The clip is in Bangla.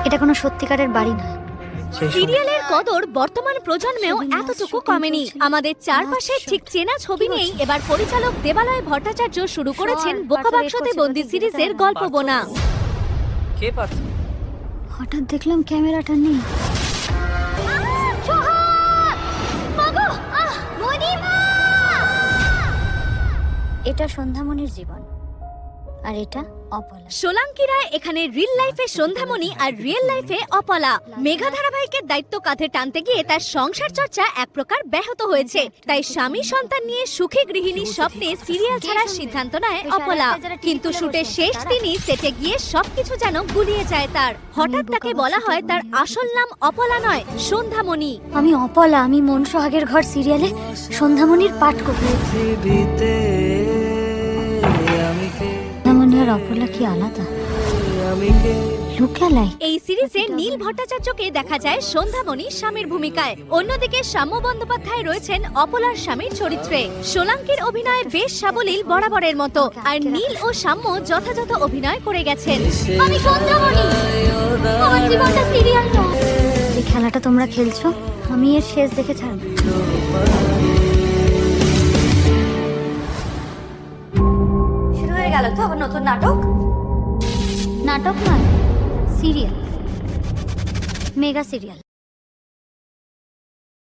এটা কোনো সত্যিকারের বাড়ি নয়। সিরিয়ালের কদর বর্তমান প্রজন্মেও এতটুকু কমেনি। আমাদের চারপাশে ঠিক চেনা ছবি নেই। এবার পরিচালক দেবালয় ভট্টাচার্য শুরু করেছেন বোকাবাক্সতে বন্দি সিরিজের গল্প বোনা। কে পার্থ? হঠাৎ দেখলাম ক্যামেরাটা নেই। এটা সন্ধ্যামণির জীবন, আর এটা অপলা। সোলাঙ্কি রায় এখানে রিল লাইফে সন্ধ্যামণি আর রিয়েল লাইফে অপলা। মেঘা ধারাবাহিকের দায়িত্ব কাঁধে টানতে গিয়ে তার সংসার চর্চা এক প্রকার ব্যাহত হয়েছে। তাই স্বামী সন্তান নিয়ে সুখী গৃহিণীর স্বপ্নে সিরিয়াল ছাড়ার সিদ্ধান্ত নেয় অপলা। কিন্তু শুটের শেষ দিনই সেটে গিয়ে সবকিছু যেন গুলিয়ে যায় তার। হঠাৎ তাকে বলা হয় তার আসল নাম অপলা নয়, সন্ধ্যামণি। আমি অপলা, আমি মন সোহাগের ঘর সিরিয়ালে সন্ধ্যামণির পাঠ করি। সন্ধ্যামণি আর অপলা কি আলাদা? লুকালাই। এই সিরিজে নীল ভট্টাচার্যকে দেখা যায় সন্ধ্যামণি স্বামীর ভূমিকায়। অন্যদিকে সাম্য বন্দ্যোপাধ্যায় রয়েছেন অপলার স্বামীর চরিত্রে। সোলাঙ্কির অভিনয়ে বেশ সাবলীল বরাবরের মতো, আর নীল ও সাম্য যথাযথ অভিনয় করে গেছেন। আমি সন্ধ্যামণি, আমার জীবনটা সিরিয়াল নয়। যে খেলাটা তোমরা খেলছো, আমি এর শেষ দেখে ছাড়ব। শুরু হয়ে গেল তো আবার নতুন নাটক? নাটক নয়, সিরিয়াল, মেগা সিরিয়াল।